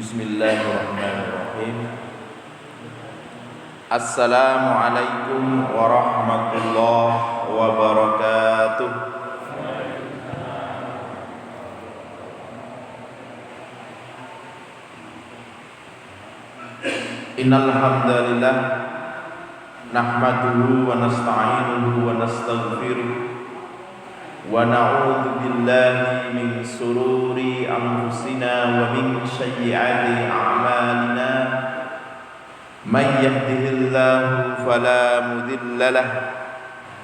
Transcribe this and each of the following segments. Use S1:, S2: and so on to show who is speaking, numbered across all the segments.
S1: Bismillahirrahmanirrahim. Assalamualaikum warahmatullahi wabarakatuh. Innal hamdalillah nahmaduhu wa nasta'inuhu wa nastaghfiruh wa na'udzu billahi min sururi anfusina wa min sayyiati a'malina may yahdihillahu fala mudilla lahu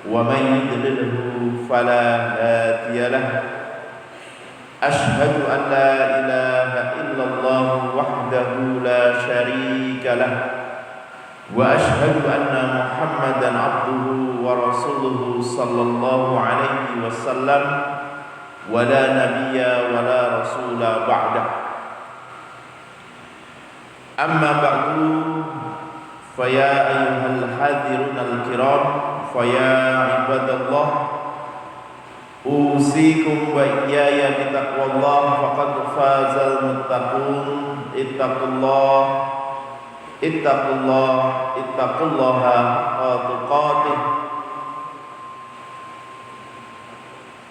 S1: wa may yudlilhu fala hadiya lahu ashhadu an la ilaha illallah wahdahu la syarika lahu wa ashhadu anna muhammadan abduhu wa rasuluhu sallallahu alaihi wasallam wa la nabiyya wa la rasula ba'dah. Amma ba'du, fa ya ayyuhal hadirun al-kiram, fa ya ibadallah, usikum wa iyaya bitaqwallah, faqad fazal muttaqun. Ittaqullaha haqqa tuqatih.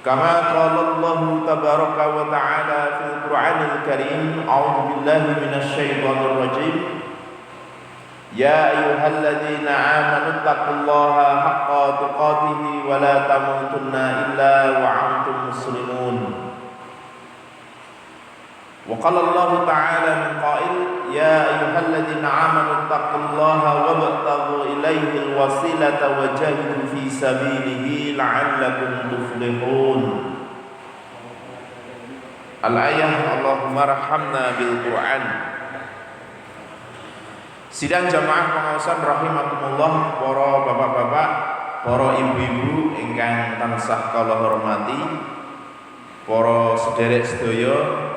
S1: Kama qala Allah tabaraka wa ta'ala fil Qur'anil Karim, a'udzu billahi minasy syaithanir rajim. Ya ayyuhalladzina amanu ittaqullaha haqqa tuqatih wa la tamutunna illa wa antum muslimun. Wa qala Allah ta'ala min qail, ya ayyuhalladzina amanu ittaqullaha wabtaghu ilayhi alwasilata wajahidu fi sabilihi la'allakum tuflihun. Al-ayah Allahumma rahamna bil Qur'an. Sidang jamaah pengawasan rahimakumullah, para bapak-bapak, para ibu-ibu ingkang tansah kula hormati, para sederek sedaya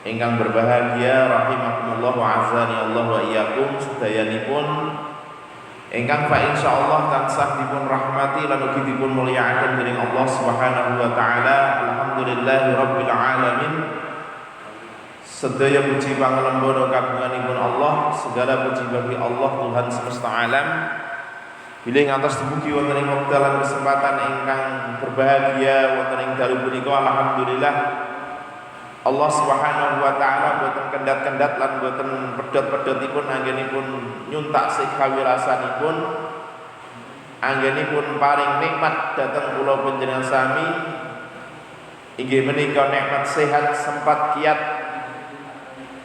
S1: ingkang berbahagia rahimakumullah wa azani Allah wa iyyakum, sedayanipun ingkang fa insyaallah tansah dipun rahmati lan ugi dipun mulyakaken dening Allah Subhanahu wa taala. Alhamdulillahirabbil alamin. Sedaya puji pangalembono kagunganipun Allah, segala puji bagi Allah Tuhan semesta alam. Bilih ngantos dumugi wonten ing wekdal kesempatan ingkang berbahagia wonten ing dalu punika, alhamdulillah Allah Subhanahu wa taala boten kendhat-kendhat lan boten pedhot-pedhotipun anggenipun nyuntak sikawirasanipun, anggenipun paring nikmat dhateng kula panjenengan sami, inggih menika nikmat sehat sempat kiat,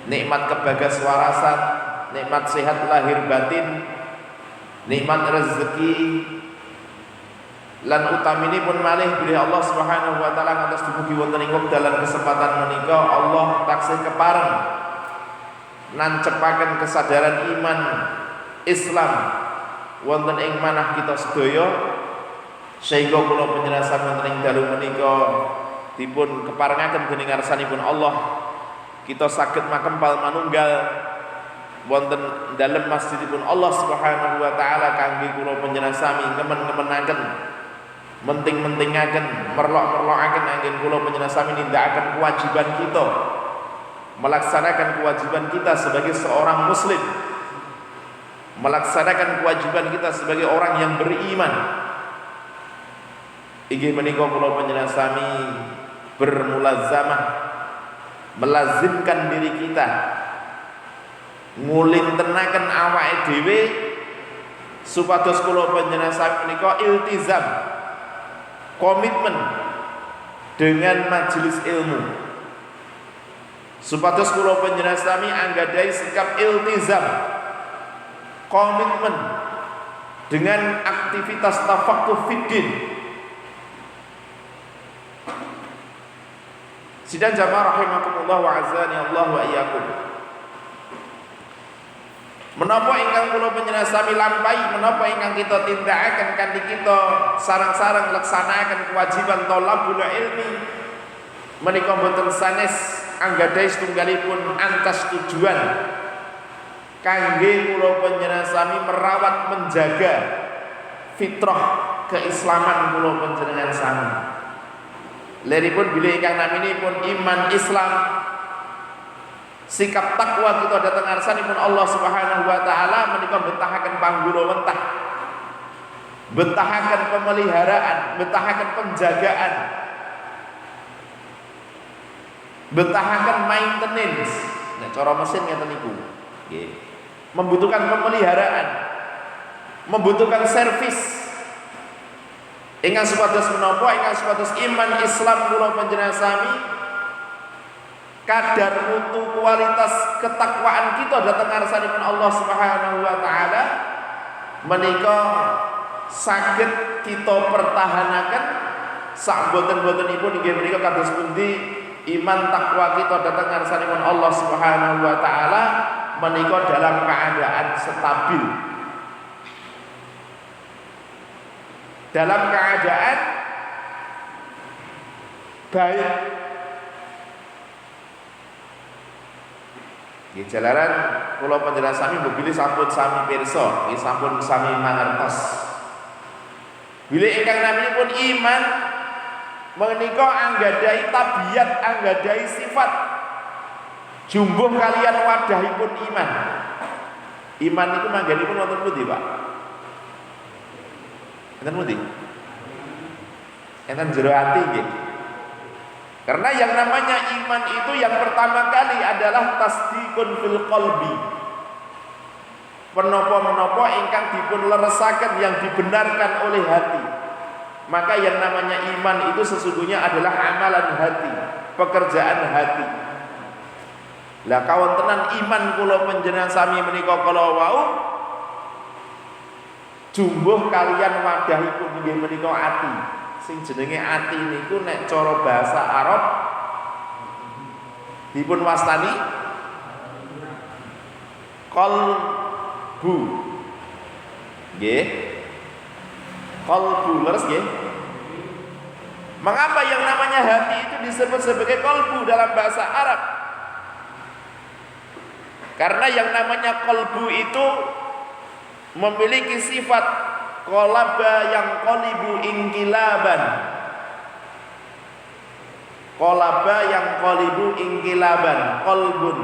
S1: nikmat kebagaswarasan, nikmat sehat lahir batin, nikmat rezeki, lan utaminipun malih bilih Allah Subhanahu wa taala ngantos dumugi wonten ing wekdal kesempatan menika Allah taksih kepareng nancepaken kesadaran iman Islam wonten ing manah kita sedaya, sehingga kula panjenengan wonten ing dalu menika dipun keparengaken dening ngarsanipun Allah kita saged makempal manunggal wonten dalem masjidipun Allah Subhanahu wa taala kangge kula panjenengan sami ngemen-ngemenaken, menting-mentingaken, merlok-merlokaken anggen kula panjenengan sami nindakaken kewajiban kita, melaksanakan kewajiban kita sebagai seorang muslim, melaksanakan kewajiban kita sebagai orang yang beriman. Inggih menika kula panjenengan sami bermulazamah, melazimkan diri kita ngulintenaken awake dhewe supados kula panjenengan sami menika iltizam, komitmen dengan majelis ilmu, supados kula panjenengan sami anggadhahi sikap iltizam, komitmen dengan aktivitas tafaqquh fiddin. Sidang jamaah rahimakumullah wa azani Allah wa iyyakum. Menapa ingkang kula panjenengan sami lampahi, menapa ingkang kita tindakaken kanthi kita sareng-sareng laksanaken kewajiban thalabul ilmi menika boten sanes anggadhahi setunggalipun antas tujuan kangge kula panjenengan sami merawat menjaga fitrah keislaman kula panjenengan sami. Leripun bilih ingkang naminipun iman Islam sikap takwa kita datang ngarsanipun Allah Subhanahu wa taala menika betahaken panggula wentah, betahaken pemeliharaan, betahaken penjagaan, betahaken maintenance. Nek cara mesin ngeten niku. Nggih. Membutuhkan pemeliharaan, membutuhkan servis. Ingkang supados menapa, ingkang supados iman Islam kula panjenengan sami, kadar mutu kualitas ketakwaan kita datang ngarsanipun Allah Subhanahu wa taala menika saged kita pertahanaken sak boten-botenipun inggih menika kados pundi iman takwa kita datang ngarsanipun Allah Subhanahu wa taala menika dalam keadaan stabil, dalam keadaan baik. Nggih jalaran kula panjenengan sami bilih sampun sami pirsa, nggih sampun sami mangertos. Bilih ingkang naminipun iman menika anggadhahi tabiat, anggadhahi sifat jumbuh kalian wadahipun iman. Iman niku manggenipun wonten pundi, Pak? Enten pundi? Enten jero ati nggih. Karena yang namanya iman itu yang pertama kali adalah tasdikun fil qalbi. Menapa-menapa ingkang dipun leresaken yang dibenarkan oleh hati. Maka yang namanya iman itu sesungguhnya adalah amalan hati, pekerjaan hati. Lah kawontenan iman kula panjenengan sami menika kala wau jumbuh kalian wadahipun inggih menika ati. Sing jenenge ati niku nek cara bahasa Arab dipun wastani qalbu. Nggih. Qalbu leres nggih. Mengapa yang namanya hati itu disebut sebagai qalbu dalam bahasa Arab? Karena yang namanya qalbu itu memiliki sifat qalaba yang qalibu inqilaban. Qalaba yang qalibu inqilaban, qalbun.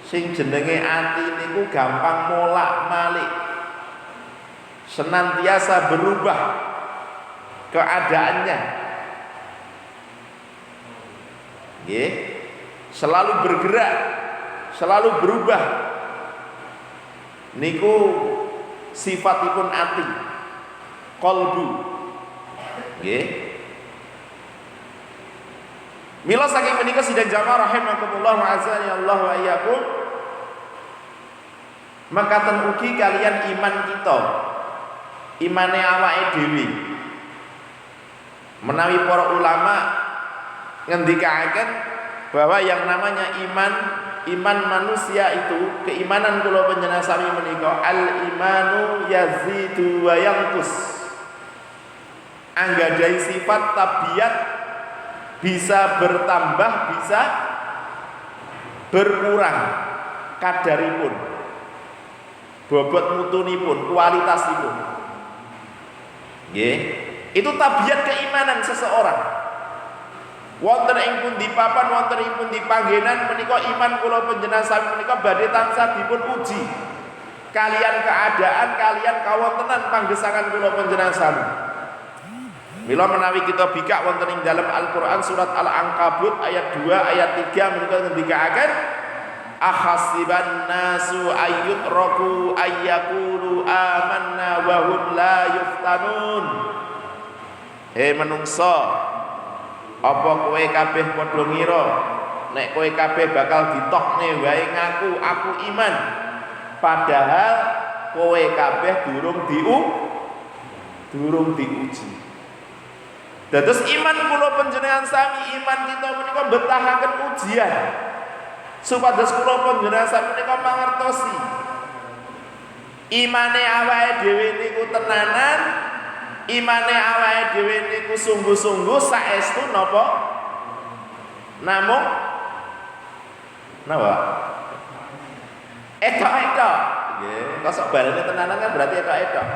S1: Sing jenenge ati niku gampang molak-malik. Senantiasa berubah keadaannya. Nggih. Selalu bergerak, selalu berubah. Niku sifatipun ati, qalbu. Nggih. Mila saking menika sidang jamaah rahimakumullah wa azani Allah wa iyyakum. Makaten ugi kalian iman kita, imane awake dhewe. Menawi para ulama ngendikaken bahwa yang namanya iman manusia itu, keimanan kula panjenengan sami menika al-imanu yazidu wa yanqus. Anggadhahi sifat tabiat bisa bertambah, bisa berkurang kadaripun, bobot mutunipun, kualitasipun. Nggih, itu tabiat keimanan seseorang. Wonten ing pundi papan, wonten ing pundi panggenan menika iman kula panjenengan sami menika badhe tansah dipun uji kalian keadaan, kalian kawontenan panggesangan kula panjenengan sami. Mila menawi kita bikak wonten ing dalam Al-Qur'an surat Al-Ankabut ayat 2 ayat 3 menika ngendikaken ahasiban nasu ayyutraku ayyaqulu amanna wa hum la yuftanun. He menungso, apa kowe kabeh padha ngira nek kowe kabeh bakal ditokne wae ngaku aku iman, padahal kowe kabeh durung diuji. Dados iman kula panjenengan sami, iman kita menika betahaken ujian supados kula panjenengan sami menika mangertosi imane awake dhewe niku tenanan, imane awake dhewe niku sungguh-sungguh saestu napa? Namung napa? Etok-etok. Nggih, kosok balene tenanan kan berarti etok-etok.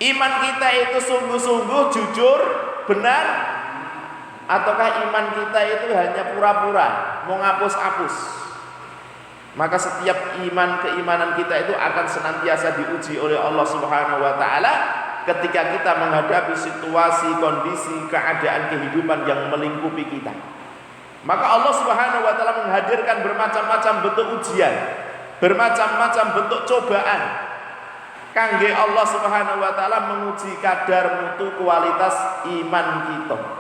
S1: Iman kita itu sungguh-sungguh jujur, benar, ataukah iman kita itu hanya pura-pura? mau ngapus-apus. Maka setiap keimanan kita itu akan senantiasa diuji oleh Allah Subhanahu wa taala ketika kita menghadapi situasi, kondisi, keadaan kehidupan yang melingkupi kita. Maka Allah Subhanahu wa taala menghadirkan bermacam-macam bentuk ujian, bermacam-macam bentuk cobaan. Kangge Allah Subhanahu wa taala menguji kadar mutu kualitas iman kita.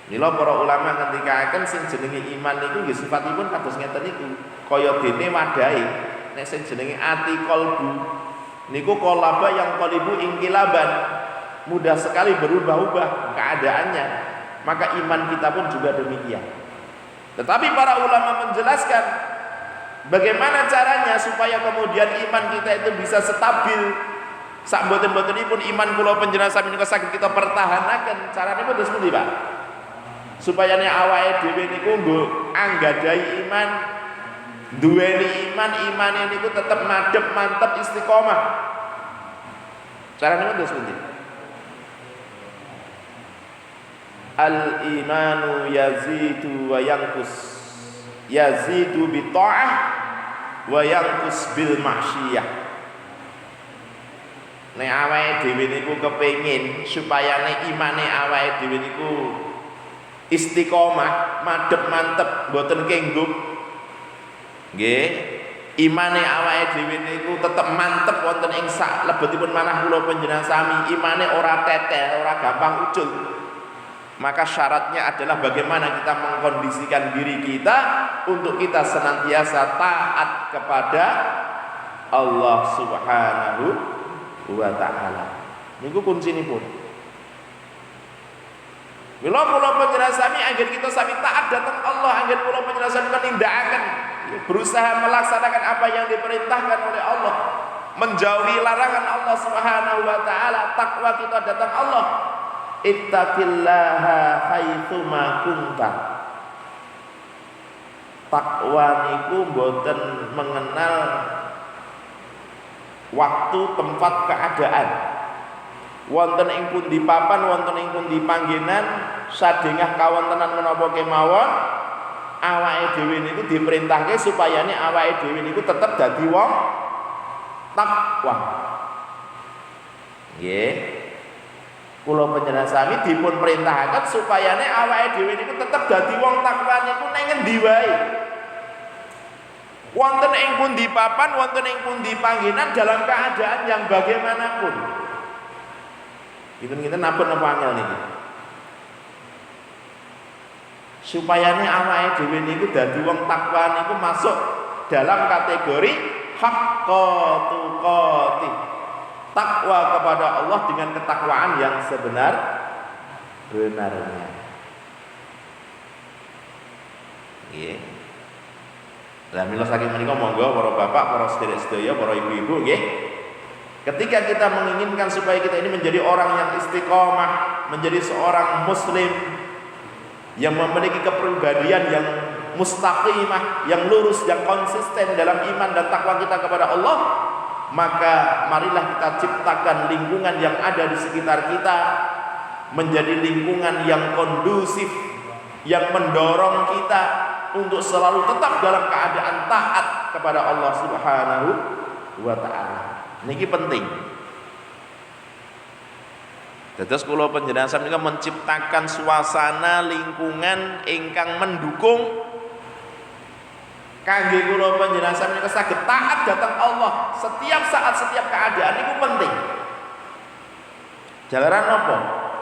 S1: Mila para ulama ngendikaken sing jenenge iman niku nggih sifatipun kados ngeten niku. Kaya dene wadahe nek sing jenenge ati qalbu niku qalaba yang qalibu inqilaban, mudah sekali berubah-ubah keadaannya. Maka iman kita pun juga demikian. Tetapi para ulama menjelaskan bagaimana caranya supaya kemudian iman kita itu bisa stabil. Sak mboten-mbotenipun iman kula panjenengan menika saged kita pertahanaken. Carane pun terus pundi, Pak? Supaya nek awake dhewe niku nggo anggadhahi iman, duweni iman, imane niku tetep madhep, mantep, istiqomah. Carane pun terus pundi? Al-imanu yazidu wa yanqus. Yazidu bi ta'ah wa yanqus bil ma'siyah. Nek awake dhewe niku kepengin supaya nek imane awake dhewe niku istiqomah, madhep mantep, mboten kengguk. Nggih, imane awake dhewe niku tetep mantep wonten ing sak lebetipun manah kula panjenengan sami, imane ora tetel, ora gampang ucul. Maka syaratnya adalah bagaimana kita mengkondisikan diri kita untuk kita senantiasa taat kepada Allah Subhanahu wa taala. Niku kuncinipun. Mila kula panjenengan sami anggen kita sami taat dhateng Allah, anggen kula panjenengan sami nindakaken, berusaha melaksanakan apa yang diperintahkan oleh Allah, menjauhi larangan Allah Subhanahu wa taala, takwa kita dhateng Allah. Ittaqillaha haitsuma kunta. Takwa niku mboten mengenal waktu, tempat, keadaan. Wonten ing pundi papan, wonten ing pundi panggenan, sadengah kawontenan menapa kemawon, awake dhewe niku diperintahke supayane awake dhewe niku tetep dadi wong takwa. Nggih. Kula panjenengan sami dipun perintahaken supayane awake dhewe niku tetep dadi wong takwa niku ning ngendi wae. Wonten ing pundi papan, wonten ing pundi panggenan, dalam keadaan yang bagaimanapun. Ngiten-ngiten napa angel niki. Supayane awake dhewe niku dadi wong takwa niku masuk dalam kategori haqqa tuqatih. Takwa kepada Allah dengan ketakwaan yang sebenar-benarnya. Nggih. Lah mila saking menika monggo para bapak, para sedherek-sedaya, para ibu-ibu nggih. Ketika kita menginginkan supaya kita ini menjadi orang yang istiqomah, menjadi seorang muslim yang memiliki kepribadian yang mustaqimah, yang lurus, yang konsisten dalam iman dan takwa kita kepada Allah, maka marilah kita ciptakan lingkungan yang ada di sekitar kita menjadi lingkungan yang kondusif, yang mendorong kita untuk selalu tetap dalam keadaan taat kepada Allah Subhanahu wa taala. Niki penting. Dados kula panjenengan sami menciptakan suasana lingkungan ingkang mendukung kangge kula panjenengan sami saged taat dhateng Allah setiap saat, setiap keadaan niku penting. Jalaran napa?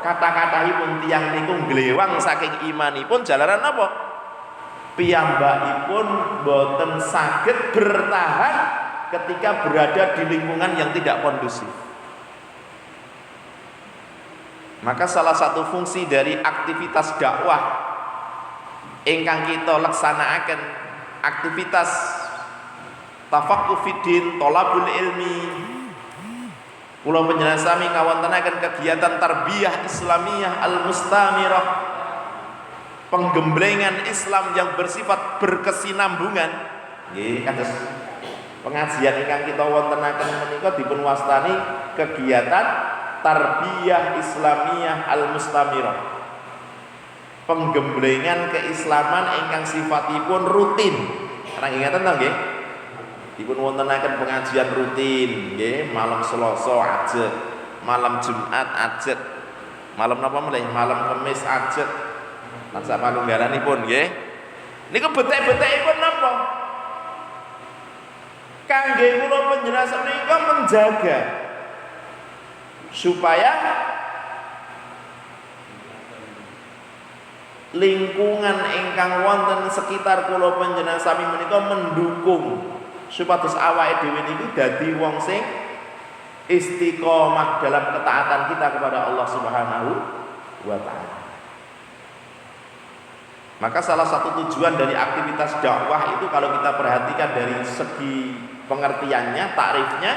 S1: Kata-katahipun tiyang niku glewang saking imanipun jalaran napa? Piyambakipun boten saged bertahan ketika berada di lingkungan yang tidak kondusif. Maka salah satu fungsi dari aktivitas dakwah ingkang kita laksanakaken, aktivitas tafaqquh fiddin, thalabul ilmi, kula panjenengan sami ngawontenaken kegiatan tarbiyah Islamiyah al-mustamirah, penggemblengan Islam yang bersifat berkesinambungan. Nggih, kados pengajian ingkang kita wontenaken menika dipun wastani kegiatan tarbiyah Islamiyah al-mustamirah. penggemblengan keislaman ingkang sifatipun rutin. Karena ingatan to nggih. Dipun wontenaken pengajian rutin nggih, malam Selasa ajet, malam Jumat ajet, malam napa meneh? Malam Kamis ajet. Lan sak panunggalanipun nggih. Niku betek-betekipun napa? Kangge kula panjenengan menika menjaga supaya lingkungan ingkang wonten sekitar kula panjenengan sami menika mendukung supados awake dhewe niku dadi wong sing istiqomah dalam ketaatan kita kepada Allah Subhanahu wa taala. Maka salah satu tujuan dari aktivitas dakwah itu kalau kita perhatikan dari segi pengertiannya, takrifnya,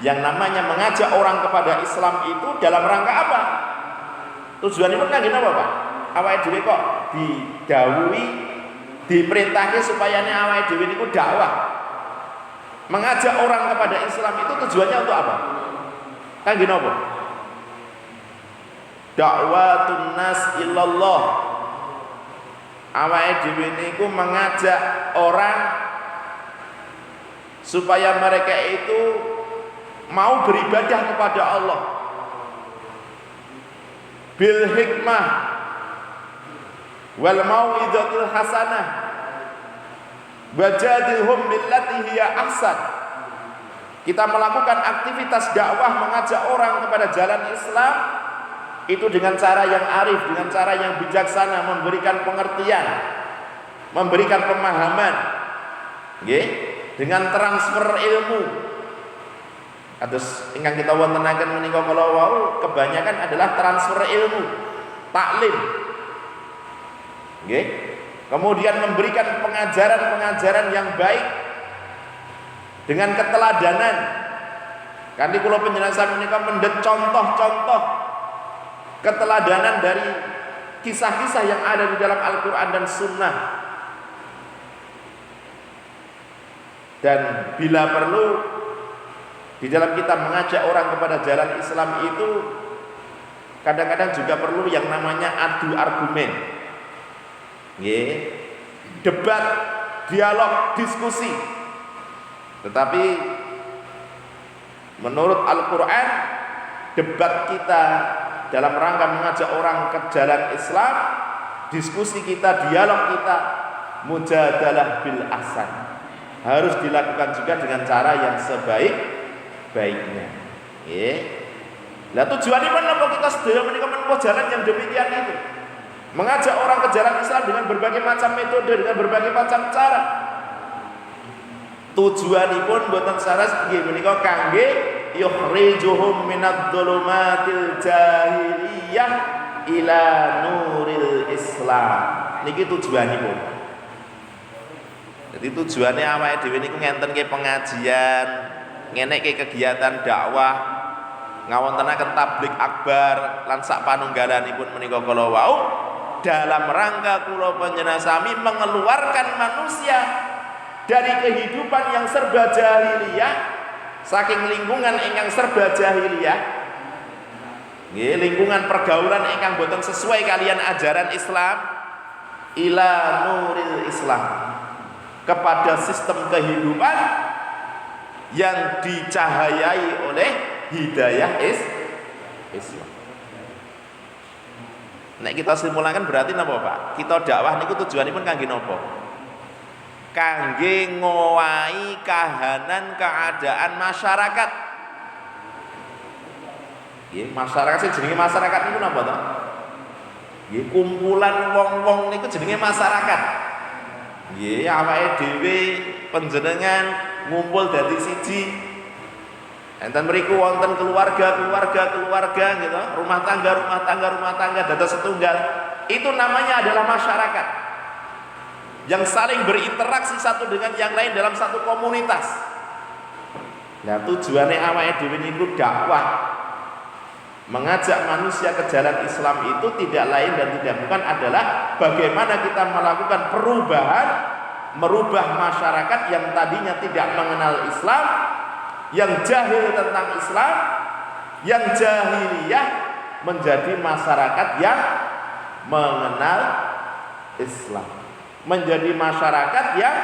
S1: yang namanya mengajak orang kepada Islam itu dalam rangka apa? Tujuannya pun kan apa Pak? Awake dhewe kok didhawuhi, diperintahke supaya awake dhewe niku dakwah. Mengajak orang kepada Islam itu tujuannya untuk apa? Kan gini apa? Dakwatun nas illallah. Awake dhewe niku mengajak orang supaya mereka itu mau beribadah kepada Allah bil hikmah wal mau'izatil hasanah wajadilhum billati hiya ahsan. Kita melakukan aktivitas dakwah mengajak orang kepada jalan Islam itu dengan cara yang arif, dengan cara yang bijaksana, memberikan pengertian, memberikan pemahaman, nggih, dengan transfer ilmu. Kados ingkang kita wontenaken menika kala wau kebanyakan adalah transfer ilmu, taklim. Nggih. Kemudian memberikan pengajaran-pengajaran yang baik dengan keteladanan. Kanthi kula panjenengan menika mendhet contoh-contoh keteladanan dari kisah-kisah yang ada di dalam Al-Qur'an dan Sunnah. Dan bila perlu di dalam kita mengajak orang kepada jalan Islam itu kadang-kadang juga perlu yang namanya adu argumen. Nggih, debat, dialog, diskusi. Tetapi menurut Al-Qur'an, debat kita dalam rangka mengajak orang ke jalan Islam, diskusi kita, dialog kita, mujadalah bil ahsan, harus dilakukan juga dengan cara yang sebaik-baiknya. Nggih. Lah tujuannya menapa kita sedaya menika menempuh jalan yang demikian itu? Mengajak orang ke jalan Islam dengan berbagai macam metode, dengan berbagai macam cara. Tujuanipun boten saras nggih menika kangge yukhrijuhum minadh-dhulumatil jahiliyah ila nuril Islam. Niki tujuanipun. Jadi tujuannya awake dhewe niku ngenten ke pengajian, ngenekke kegiatan dakwah, ngawontenaken tablik akbar lan sak panunggalanipun menika kala wau dalam rangka kula panjenengan sami mengeluarkan manusia dari kehidupan yang serba jahiliyah, saking lingkungan ingkang serba jahiliyah, nggih, lingkungan pergaulan ingkang boten sesuai kalian ajaran Islam, ila nuril Islam, kepada sistem kehidupan yang dicahayai oleh hidayah Islam. Nek kita simulakan berarti napa Pak? Kita dakwah niku tujuanipun kangge napa? Kangge ngowahi kahanan keadaan masyarakat. Nggih, masyarakat sing jenenge masyarakat niku napa to? Nggih, kumpulan wong-wong niku jenenge masyarakat. Nggih, awake dhewe panjenengan ngumpul dadi siji. Enten mriku wonten keluarga gitu, rumah tangga dados setunggal. Itu namanya adalah masyarakat yang saling berinteraksi satu dengan yang lain dalam satu komunitas. Nah, tujuannya awake dhewe niku dakwah, mengajak manusia ke jalan Islam itu tidak lain dan tidak bukan adalah bagaimana kita melakukan perubahan, merubah masyarakat yang tadinya tidak mengenal Islam, yang jahil tentang Islam, yang jahiliyah, menjadi masyarakat yang mengenal Islam, menjadi masyarakat yang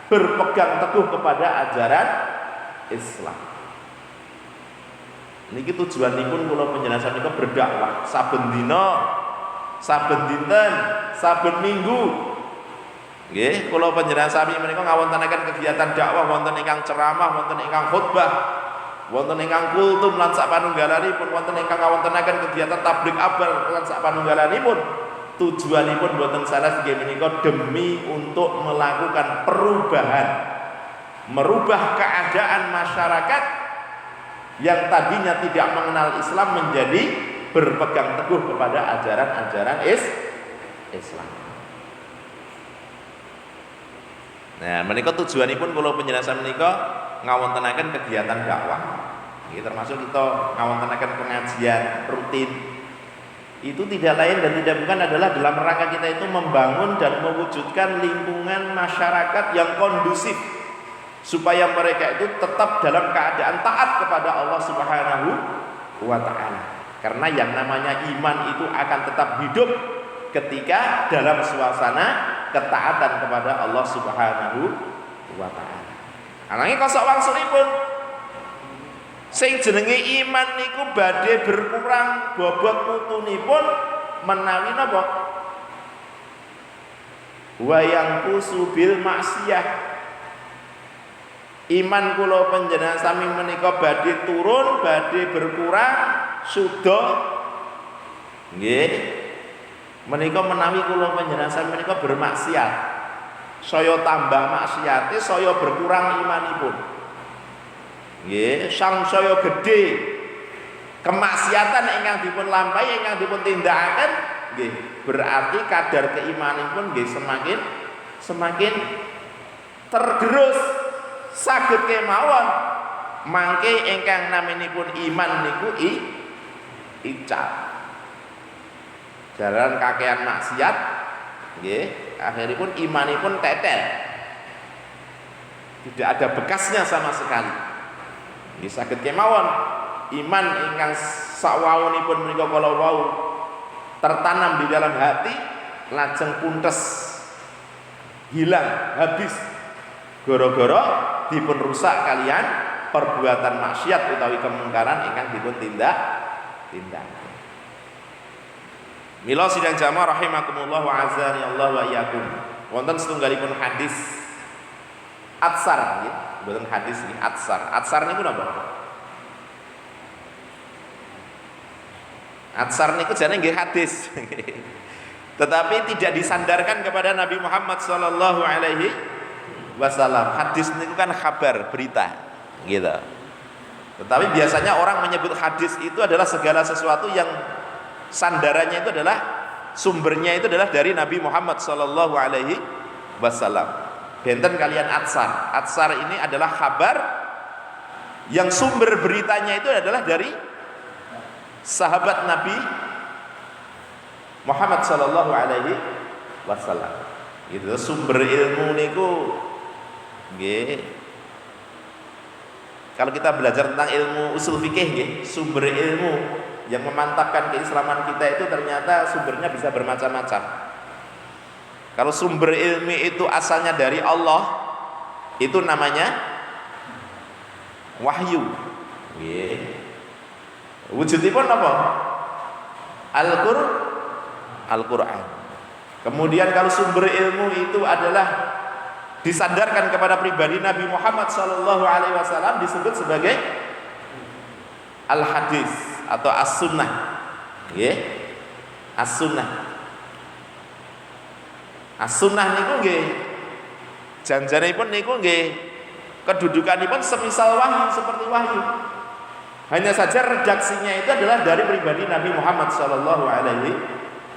S1: berpegang teguh kepada ajaran Islam. Niki tujuanipun kula penjelasan niku berdakwah saben dina, saben dinten, saben minggu. Nggih, kula panjenengan sami menika ngawontenaken kegiatan dakwah wonten ingkang ceramah, wonten ingkang khutbah, wonten ingkang kultum lan sapanunggalanipun, wonten ingkang ngawontenaken kegiatan tabligh akbar lan sapanunggalanipun. Tujuanipun boten salah nggih menika demi untuk melakukan perubahan, merubah keadaan masyarakat yang tadinya tidak mengenal Islam menjadi berpegang teguh kepada ajaran-ajaran Islam. Nah, menika tujuanipun kula penjelasan menika ngawontenaken kegiatan dakwah. Ini termasuk kita ngawontenaken pengajian rutin. Itu tidak lain dan tidak bukan adalah dalam rangka kita itu membangun dan mewujudkan lingkungan masyarakat yang kondusif supaya mereka itu tetap dalam keadaan taat kepada Allah Subhanahu wa taala. Karena yang namanya iman itu akan tetap hidup ketika dalam suasana ketaatan kepada Allah Subhanahu wa taala. Ananging kosok wangsulipun sing jenenge iman niku badhe berkurang bobot mutunipun menawi napa? Wa yanqusu bil maksiyah. Iman kula panjenengan sami menika badhe turun, badhe berkurang suda nggih menika menawi kula panjenengan sami menika bermaksiat. Saya tambah maksiate, saya berkurang imanipun. Nggih, sang saya gedhe kemaksiatan ingkang dipun lampahi, ingkang dipun tindakaken nggih, berarti kadar keimanipun nggih semakin tergerus. Saged kemawon mangke ingkang naminipun iman niku icap. Jalan kakean maksiat nggih, akhiripun imanipun tetel. Tidak ada bekasnya sama sekali. Nggih saged kemawon iman ingkang sawawunipun menika kala wau tertanam di dalam hati lajeng puntes hilang habis gara-gara dipun rusak kalian perbuatan maksiat utawi kemungkaran ingkang dipun tindak. Mila sidang jamaah rahimakumullah wa azani Allah wa iyyakum. Wonten setunggalipun hadis atsar nggih, mboten hadis nggih, atsar. Atsar niku napa? Atsar niku jane nggih hadis. Tetapi tidak disandarkan kepada Nabi Muhammad sallallahu alaihi wasallam. Hadis niku kan kabar, berita, gitu. Tetapi biasanya orang menyebut hadis itu adalah segala sesuatu yang sandarannya itu adalah sumbernya itu adalah dari Nabi Muhammad sallallahu alaihi wasallam. Benten kalian atsar. Atsar ini adalah kabar yang sumber beritanya itu adalah dari sahabat Nabi Muhammad sallallahu alaihi wasallam. Gitu, sumber ilmu niku nggih. Kalau kita belajar tentang ilmu usul fikih nggih, sumber ilmu yang memantapkan keislaman kita itu ternyata sumbernya bisa bermacam-macam. Kalau sumber ilmi itu asalnya dari Allah, itu namanya wahyu. Nggih. Wujudipun apa? Al-Qur'an. Kemudian kalau sumber ilmu itu adalah disandarkan kepada pribadi Nabi Muhammad sallallahu alaihi wasallam disebut sebagai al-hadis atau as-sunnah. Nggih. As-sunnah. As-sunnah niku nggih janjanipun niku nggih kedudukanipun semisal wahyu, seperti wahyu. Hanya saja redaksinya itu adalah dari pribadi Nabi Muhammad sallallahu alaihi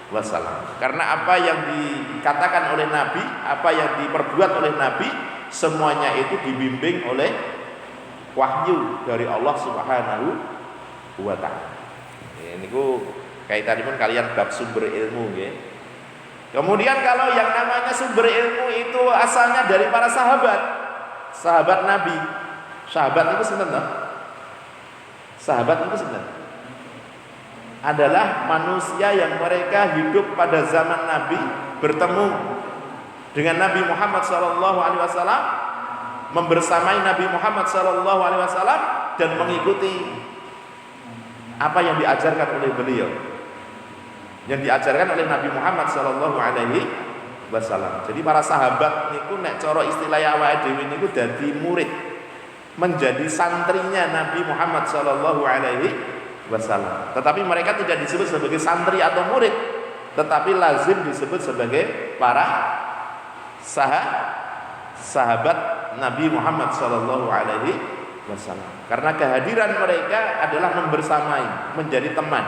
S1: wasallam. Karena apa yang dikatakan oleh Nabi, apa yang diperbuat oleh Nabi, semuanya itu dibimbing oleh wahyu dari Allah Subhanahu wa taala. Ini ku kaitanipun kalian bab sumber ilmu nggih. Kemudian kalau yang namanya sumber ilmu itu asalnya dari para sahabat Nabi. Sahabat itu sinten toh? Sahabat itu sinten? adalah manusia yang mereka hidup pada zaman Nabi, bertemu dengan Nabi Muhammad SAW, membersamai Nabi Muhammad SAW, dan mengikuti apa yang diajarkan oleh beliau, yang diajarkan oleh Nabi Muhammad SAW. Jadi para sahabat niku nek cara istilah awake dhewe niku dadi murid, menjadi santrinya Nabi Muhammad SAW. Tetapi mereka tidak disebut sebagai santri atau murid, tetapi lazim disebut sebagai para sahabat Nabi Muhammad SAW. Karena kehadiran mereka adalah membersamai, menjadi teman,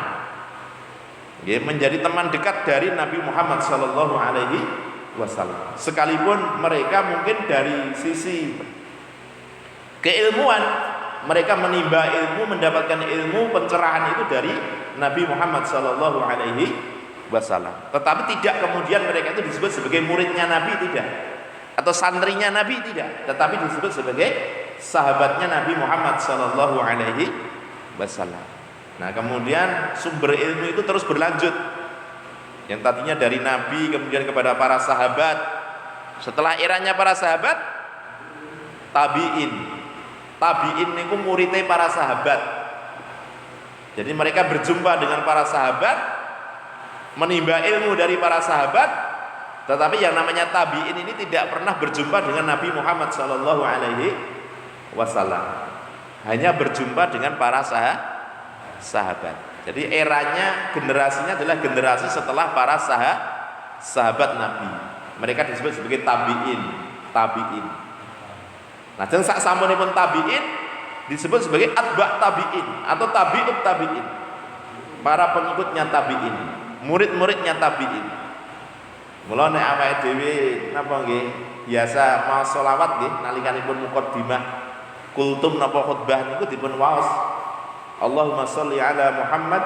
S1: menjadi teman dekat dari Nabi Muhammad SAW. Sekalipun mereka mungkin dari sisi keilmuan, mereka menimba ilmu, mendapatkan ilmu pencerahan itu dari Nabi Muhammad SAW. Tetapi tidak kemudian mereka itu disebut sebagai muridnya Nabi, tidak, atau santrinya Nabi, tidak, tetapi disebut sebagai sahabatnya Nabi Muhammad SAW. Nah, kemudian sumber ilmu itu terus berlanjut, yang tadinya dari Nabi kemudian kepada para sahabat. Setelah eranya para sahabat, tabi'in niku muridnya para sahabat. Jadi mereka berjumpa dengan para sahabat, menimba ilmu dari para sahabat. Tetapi yang namanya tabi'in ini tidak pernah berjumpa dengan Nabi Muhammad SAW, hanya berjumpa dengan para sahabat. Jadi eranya, generasinya adalah generasi setelah para sahabat Nabi. Mereka disebut sebagai tabi'in. Nah, dan sak sampunipun tabi'in disebut sebagai atba' tabi'in atau tabi'ut tabi'in, para pengikutnya tabi'in, murid-muridnya tabi'in. Mula nek awake dhewe napa nggih biasa mau selawat nggih nalikanipun muqaddimah kultum napa khutbah niku dipun waos Allahumma sholli ala Muhammad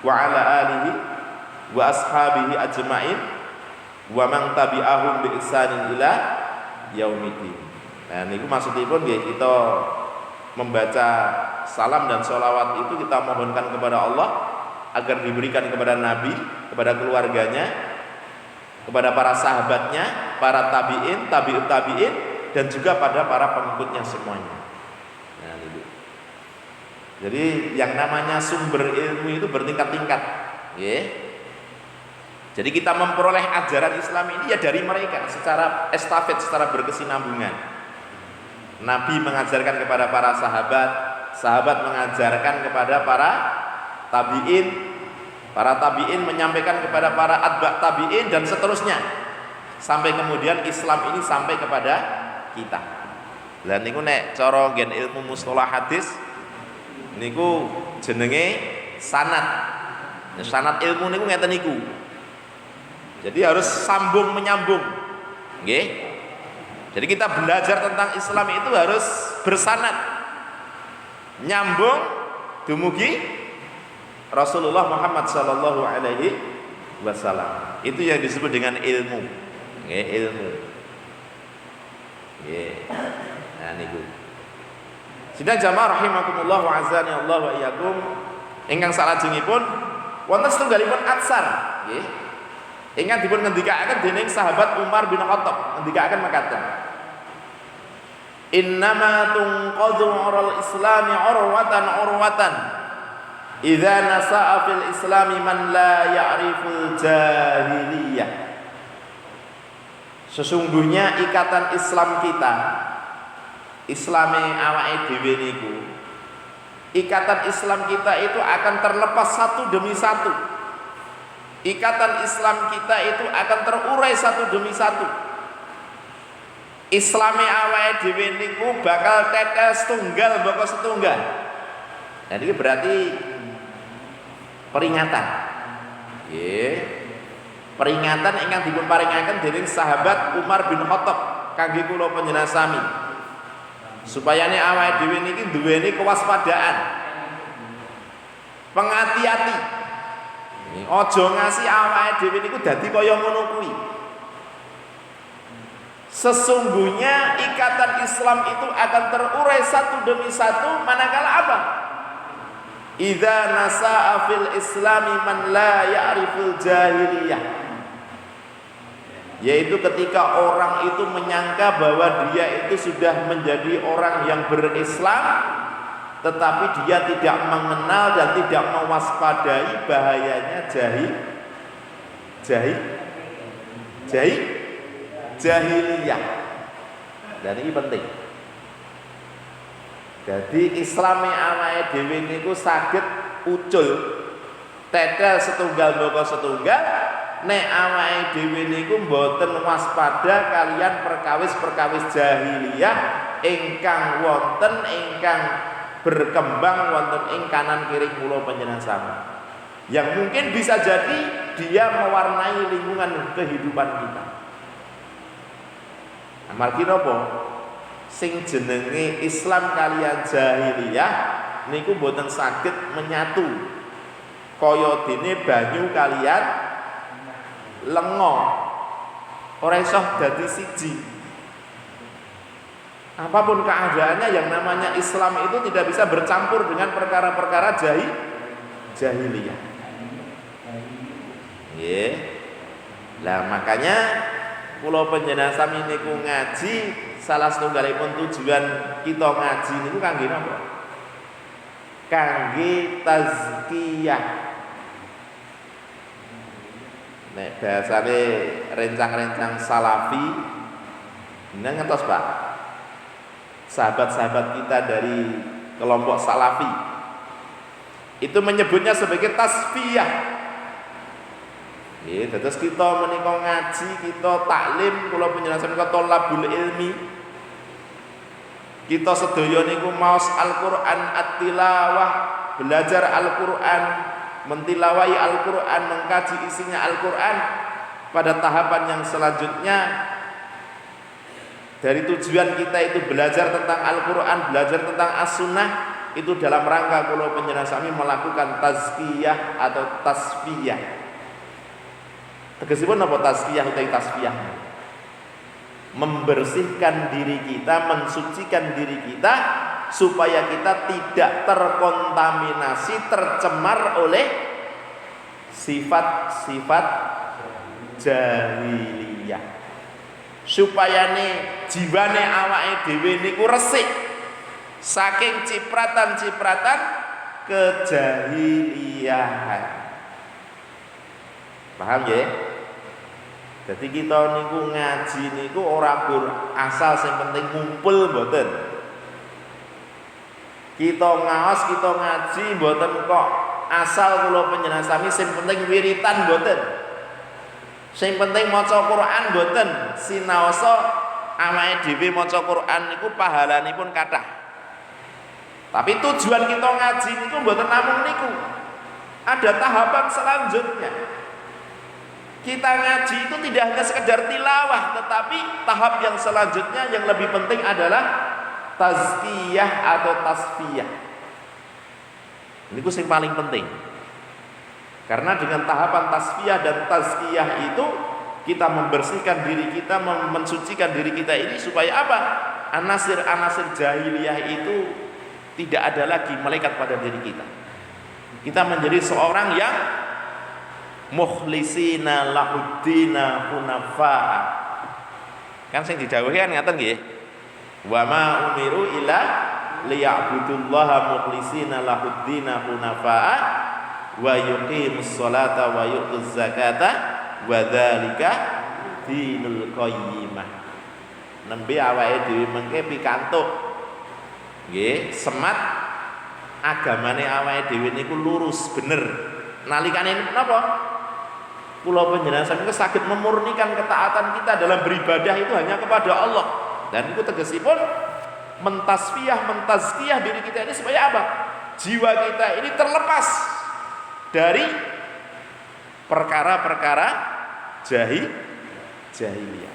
S1: wa ala alihi wa ashabihi ajma'in wa man tabi'ahum bi ihsanin ila yaumiddin. Nah, niku maksudipun nggih kita membaca salam dan sholawat itu kita mohonkan kepada Allah agar diberikan kepada Nabi, kepada keluarganya, kepada para sahabatnya, para tabi'in, tabi'ut tabi'in, dan juga pada para pengikutnya semuanya. Nah, niku. Jadi yang namanya sumber ilmu itu bertingkat-tingkat, nggih. Jadi kita memperoleh ajaran Islam ini ya dari mereka secara estafet, secara berkesinambungan. Nabi mengajarkan kepada para sahabat, sahabat mengajarkan kepada para tabi'in menyampaikan kepada para atba' tabi'in, dan seterusnya sampai kemudian Islam ini sampai kepada kita. Lah niku nek cara gen ilmu mustalah hadis niku jenenge sanad. Sanad ilmu niku ngeten niku. Jadi harus sambung menyambung. Nggih. Jadi kita belajar tentang Islam itu harus bersanad, nyambung dumugi Rasulullah Muhammad SAW. Itu yang disebut dengan ilmu. Ilmu. Nah niku. Sidang jamaah rahimakumullah wa azani Allah wa iyyakum. Ingkang salajengipun wonten setunggalipun atsar, nggih. Ingkang dipun ngendikaaken dening sahabat Umar bin Khattab, ngendikaaken makaten. Innama tunqadhu 'ural islami 'urwatan idza nasa'a fil islami man la ya'riful jahiliyah. Sesungguhnya ikatan Islam kita, Islame awake dhewe niku, ikatan Islam kita itu akan terlepas satu demi satu. Ikatan Islam kita itu akan terurai satu demi satu. Islame awake dhewe niku bakal tekel setunggal mbaka setunggal. Jadi berarti peringatan. Nggih. Peringatan ingkang dipun paringaken dening sahabat Umar bin Khattab kangge kula panjenengan sami. Supayane awake dhewe niki duweni kewaspadaan. Pengati-ati. Ojo ngasih awake dhewe niku dadi kaya ngono kuwi. Sesungguhnya ikatan Islam itu akan terurai satu demi satu manakala apa? idza nasa'a fil islami man la ya'riful jahiliyah, yaitu ketika orang itu menyangka bahwa dia itu sudah menjadi orang yang berislam, tetapi dia tidak mengenal dan tidak mewaspadai bahayanya jahiliyah. Dan ini penting. Jadi Islami awake dhewe niku saged ucul tetel setunggal boko setunggal nek awake dhewe niku mboten waspada kalian perkawis-perkawis jahiliyah ingkang wonten ingkang berkembang wonten ing kanan kiri kula panjenengan sami, yang mungkin bisa jadi dia mewarnai lingkungan kehidupan kita. Amargi napa? Sing jenenge Islam kalian jahiliyah niku mboten saged menyatu kaya dene banyu kalian lenga, ora iso dadi siji. Apapun keadaannya, yang namanya Islam itu tidak bisa bercampur dengan perkara-perkara jahiliyah. Nggih. Lah makanya kula panjenengan sami niku ngaji, salah setunggalipun tujuan kita ngaji niku kangge napa? Kangge tazkiyah. Nek bahasane rencang-rencang salafi, nang ngertos Pak? Sahabat-sahabat kita dari kelompok salafi itu menyebutnya sebagai tasfiyah. Ya, terus kita menika ngaji, kita taklim, kula penjelasan menika thalabul ilmi. Kita sedaya niku maos Al-Qur'an at-tilawah, belajar Al-Qur'an, mentilawahi Al-Qur'an, mengkaji isinya Al-Qur'an. Pada tahapan yang selanjutnya, dari tujuan kita itu belajar tentang Al-Qur'an, belajar tentang As-Sunnah, itu dalam rangka kula panjenengan sami melakukan tazkiyah atau tasfiyah. Tegesipun napa tazkiyah utawi tasfiyah? Membersihkan diri kita, mensucikan diri kita supaya kita tidak terkontaminasi, tercemar oleh sifat-sifat jahiliyah. Supayane jiwane awake dhewe niku resik saking cipratan-cipratan kejahiliyahan. Paham ya? Jadi kita niku ngaji niku ora gur asal sing penting ngumpul mboten. Kita ngaos, kita ngaji mboten kok asal kula panjenengan sami sing penting wiritan mboten. Sing penting maca Quran mboten. Sinaosa awake dhewe maca Quran niku pahalanipun kathah. Tapi tujuan kita ngaji niku mboten namung niku. Ada tahapan selanjutnya. Kita ngaji itu tidak hanya sekedar tilawah, tetapi tahap yang selanjutnya yang lebih penting adalah tazkiyah atau tasfiyah. Ini yang paling penting. Karena dengan tahapan tasfiyah dan tazkiyah itu kita membersihkan diri kita, mensucikan diri kita ini supaya apa? Anasir-anasir jahiliyah itu tidak ada lagi melekat pada diri kita. Kita menjadi seorang yang mukhlisina lahuddina hunafa'a. Kan sing didhawuhi kan ngaten nggih. Wa ma umiru illa liya'budullaha mukhlisina lahuddina hunafa'a wa yuqimus sholata wa yu'tuz zakata wa dzalika dinul qayyimah. Nembe awake dhewe mengke pikantuk nggih, semat agamane awake dhewe niku lurus bener. Nalikane napa? Kula panjenengan sami saged memurnikan ketaatan kita dalam beribadah itu hanya kepada Allah. Dan itu tegesipun mentasfiyah, mentazkiyah diri kita ini supaya apa? Jiwa kita ini terlepas dari perkara-perkara jahiliyah.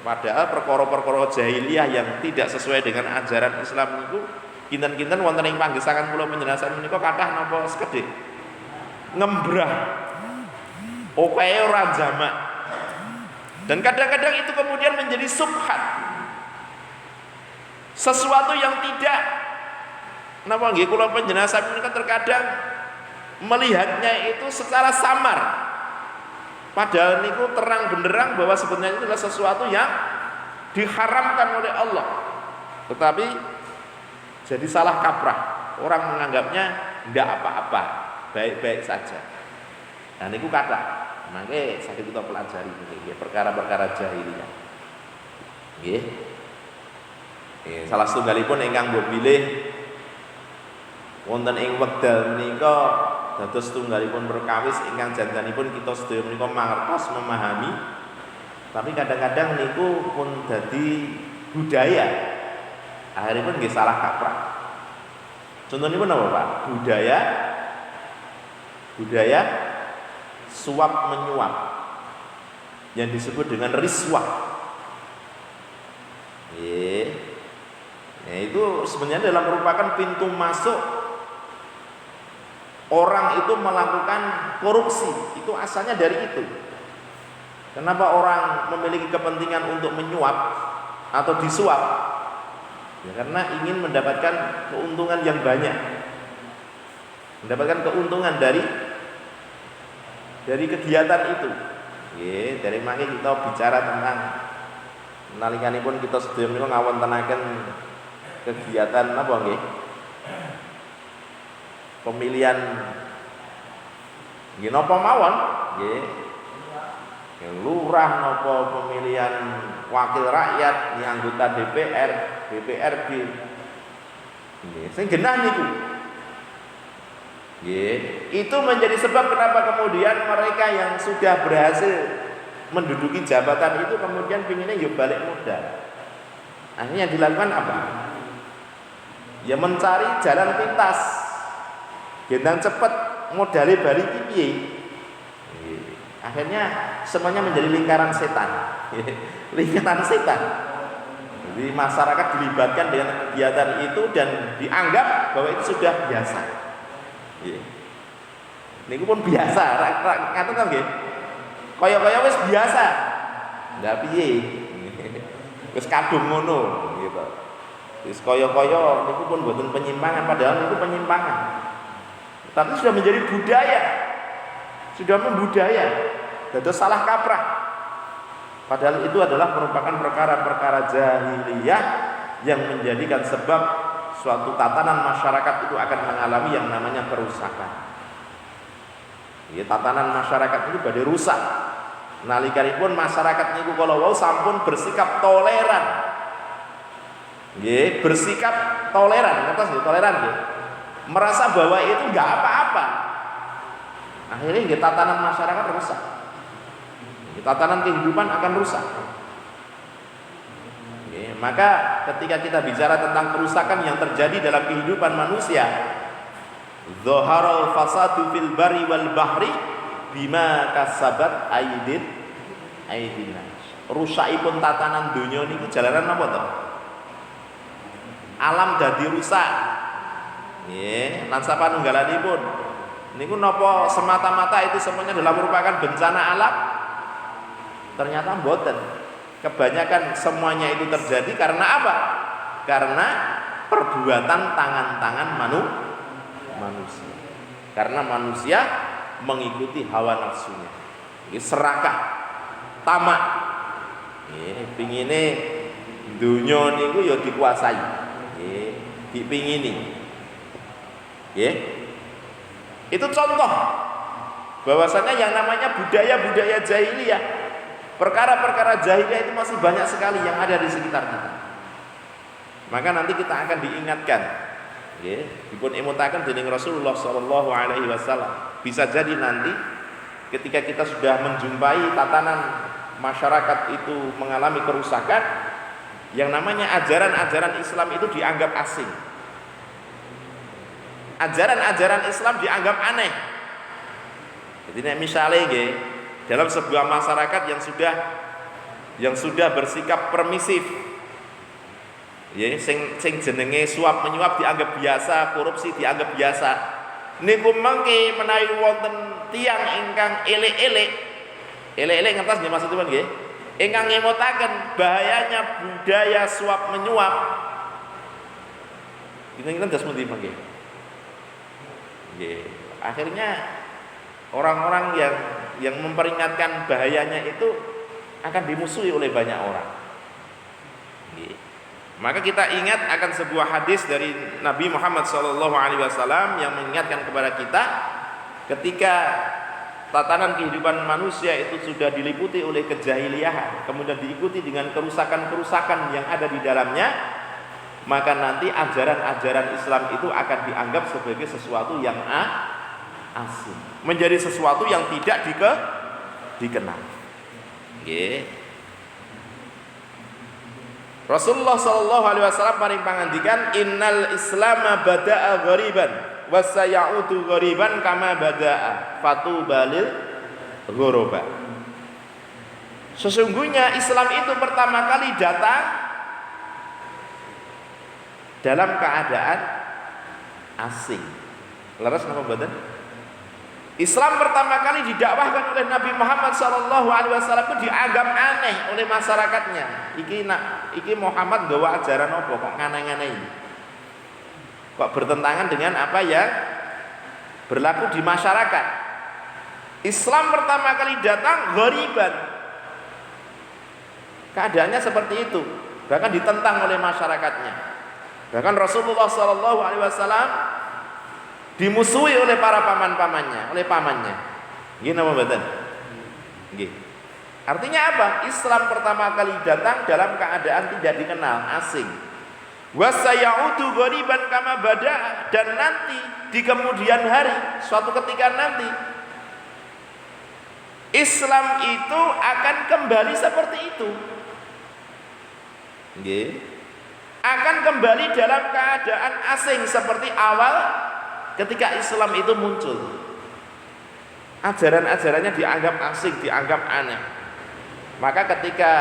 S1: Padahal perkara-perkara jahiliyah yang tidak sesuai dengan ajaran Islam itu kinten-kinten wonten ing panggesangan kula panjenengan sami menika kathah napa sekedhik ngembrah. Oke ora jamak. Dan kadang-kadang itu kemudian menjadi subhat. Sesuatu yang tidak Napa nggih kula panjenengan sami kan terkadang melihatnya itu secara samar. Padahal niku terang benderang bahwa sebenarnya itu adalah sesuatu yang diharamkan oleh Allah. Tetapi jadi salah kaprah. Orang menganggapnya tidak apa-apa, baik-baik saja. Nah niku kata, mangke sakit kita pelajari nggih perkara-perkara jahiliyah. Nggih. Salah setunggalipun ingkang mbok bilih wonten ing wekdal menika dados setunggalipun perkawis ingkang jantanipun kita sedaya menika mangertos memahami, tapi kadang-kadang niku pun dadi budaya. Akhiripun nggih salah kaprah. Contonipun apa Pak? Budaya suap menyuap yang disebut dengan riswah. Nah, itu sebenarnya adalah merupakan pintu masuk orang itu melakukan korupsi. Itu asalnya dari itu. Kenapa orang memiliki kepentingan untuk menyuap atau disuap? Ya, karena ingin mendapatkan keuntungan yang banyak, mendapatkan keuntungan dari kegiatan itu. Dari mana kita bicara tentang nalikanipun kita sedaya menika ngawontenaken kegiatan apa nggih? Pemilihan nggih napa mawon nggih. Lurah napa pemilihan wakil rakyat, anggota DPR, DPRD. Nggih, sing genah niku. Itu menjadi sebab kenapa kemudian mereka yang sudah berhasil menduduki jabatan itu kemudian pinginnya ya balik modal. Akhirnya dilakukan apa? Ya mencari jalan pintas. Gendang cepet modalnya balik piye. Akhirnya semuanya menjadi lingkaran setan. Lingkaran setan. Jadi masyarakat dilibatkan dengan kegiatan itu dan dianggap bahwa itu sudah biasa. Niku pun biasa, ngaten kan nggih. Kaya-kaya wis biasa. Ndak piye. Wis kadung ngono gitu. Wis kaya-kaya niku pun mboten penyimpangan, padahal niku penyimpangan. Tapi sudah menjadi budaya. Sudah membudaya. Dados salah kaprah. Padahal itu adalah merupakan perkara-perkara jahiliyah yang menjadikan sebab suatu tatanan masyarakat itu akan mengalami yang namanya kerusakan. Tatanan masyarakat itu badhe rusak. Nalikanipun masyarakat niku kala wau sampun bersikap toleran. Nggih, bersikap toleran, ngertos nggih toleran nggih. Merasa bahwa itu enggak apa-apa. Akhirnya nggih tatanan masyarakat rusak. Tatanan kehidupan akan rusak. Maka ketika kita bicara tentang kerusakan yang terjadi dalam kehidupan manusia, zaharal fasadu fil bari wal bahri bima kasabat aidin. Rusakipun tatanan donya niku jalaran napa to? Alam dadi rusak. Nggih, lan sapanunggalanipun niku napa semata-mata itu semuanya adalah merupakan bencana alam? Ternyata mboten. Kebanyakan semuanya itu terjadi karena apa? Karena perbuatan tangan-tangan manusia. Karena manusia mengikuti hawa nafsunya. Ini serakah, tamak. Pingine dunya niku ya dikuasai. Dipingini. Itu contoh bahwasanya yang namanya budaya-budaya jahiliyah, perkara-perkara jahiliyah itu masih banyak sekali yang ada di sekitar kita. Maka nanti kita akan diingatkan, dipun emutaken dening Rasulullah sallallahu alaihi wasallam. Bisa jadi nanti ketika kita sudah menjumpai tatanan masyarakat itu mengalami kerusakan, yang namanya ajaran-ajaran Islam itu dianggap asing. Ajaran-ajaran Islam dianggap aneh. Jadi misalnya dalam sebuah masyarakat yang sudah bersikap permisif, sing jenenge suap menyuap dianggap biasa, korupsi dianggap biasa. Niku mangke menawi wonten tiyang ingkang elek-elek ngertos nggih maksudipun nggih? Ingkang ngemutaken bahayanya budaya suap menyuap. Kita das pundi mangke. Nggih. Akhirnya orang-orang yang memperingatkan bahayanya itu akan dimusuhi oleh banyak orang. Nggih. Maka kita ingat akan sebuah hadis dari Nabi Muhammad SAW yang mengingatkan kepada kita ketika tatanan kehidupan manusia itu sudah diliputi oleh kejahiliahan, kemudian diikuti dengan kerusakan-kerusakan yang ada di dalamnya, maka nanti ajaran-ajaran Islam itu akan dianggap sebagai sesuatu yang asing, menjadi sesuatu yang tidak dikenal. Nggih. Rasulullah sallallahu alaihi wasallam paring pangandikan innal islama bada'a ghariban wa sayaudu ghariban kama bada'a fatubalil ghuraba. Sesungguhnya Islam itu pertama kali datang dalam keadaan asing. Leres napa mboten? Islam pertama kali didakwahkan oleh Nabi Muhammad SAW itu dianggap aneh oleh masyarakatnya. Iki Muhammad gawa ajaran apa kok aneh-aneh ini? Kok bertentangan dengan apa yang berlaku di masyarakat? Islam pertama kali datang ghariban. Keadaannya seperti itu, bahkan ditentang oleh masyarakatnya. Bahkan Rasulullah SAW dimusuhi oleh para pamannya. Nggih napa mboten? Nggih. Artinya apa? Islam pertama kali datang dalam keadaan tidak dikenal, asing. Wa sayaudu ghariban kama bada, dan nanti di kemudian hari, suatu ketika nanti Islam itu akan kembali seperti itu. Nggih. Akan kembali dalam keadaan asing seperti awal ketika Islam itu muncul. Ajaran-ajarannya dianggap asing, dianggap aneh. Maka ketika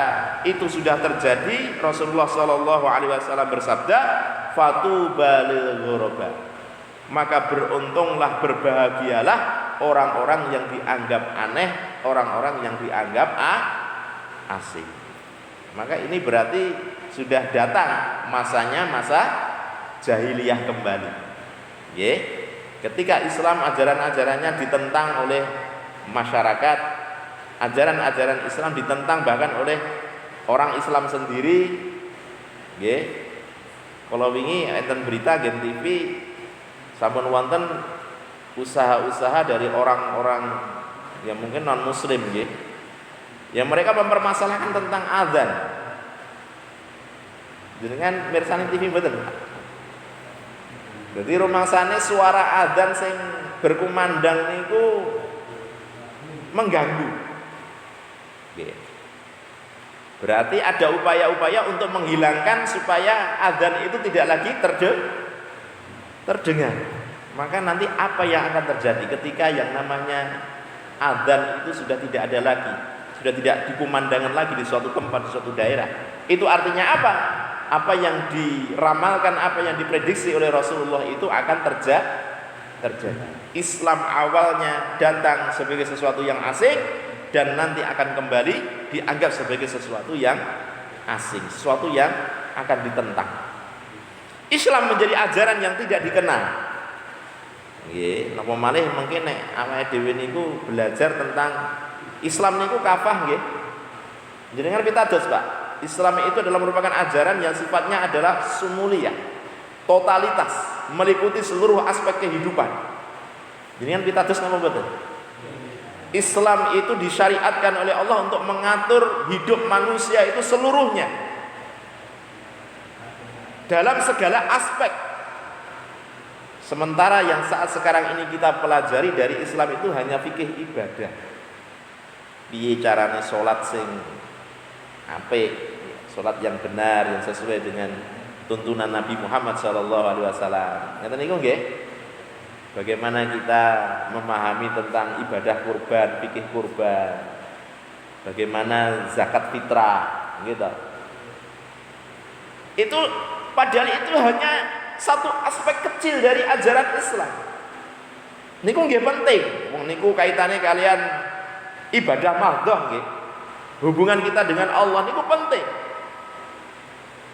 S1: itu sudah terjadi, Rasulullah SAW bersabda, "Fatubalil ghuraba." Maka beruntunglah, berbahagialah orang-orang yang dianggap aneh, orang-orang yang dianggap asing. Maka ini berarti sudah datang masanya, masa jahiliyah kembali. Nggih. Ketika Islam ajaran-ajarannya ditentang oleh masyarakat, ajaran-ajaran Islam ditentang bahkan oleh orang Islam sendiri. Nggih. Kalau wingi enten berita Gen TV sampun wonten usaha-usaha dari orang-orang yang mungkin non muslim nggih. Yang mereka mempermasalahkan tentang azan. Jenengan mirsani TV mboten? Jadi rumangsane suara adzan sing berkumandang niku mengganggu. Berarti ada upaya-upaya untuk menghilangkan supaya adzan itu tidak lagi terdengar. Maka nanti apa yang akan terjadi ketika yang namanya adzan itu sudah tidak ada lagi, sudah tidak dikumandangkan lagi di suatu tempat, di suatu daerah. Itu artinya apa? Apa yang diramalkan, apa yang diprediksi oleh Rasulullah itu akan terjadi. Islam awalnya datang sebagai sesuatu yang asing dan nanti akan kembali dianggap sebagai sesuatu yang asing, sesuatu yang akan ditentang. Islam menjadi ajaran yang tidak dikenal. Nggih, napa malih mungkin nek awake dhewe niku belajar tentang Islam niku kafah nggih. Jenengan pitados, Pak. Islam itu adalah merupakan ajaran yang sifatnya adalah sumuliyah, totalitas, meliputi seluruh aspek kehidupan. Jadi kan pitados nama betul. Islam itu disyariatkan oleh Allah untuk mengatur hidup manusia itu seluruhnya dalam segala aspek. Sementara yang saat sekarang ini kita pelajari dari Islam itu hanya fikih ibadah. Piye carane salat sing apik, salat yang benar, yang sesuai dengan tuntunan Nabi Muhammad SAW. Ngeten niku nggih. Bagaimana kita memahami tentang ibadah kurban, fikih kurban, bagaimana zakat fitrah, gitu. Itu padahal itu hanya satu aspek kecil dari ajaran Islam. Niku nggih penting. Wong niku kaitannya kalian ibadah mardhah nggih. Hubungan kita dengan Allah niku penting.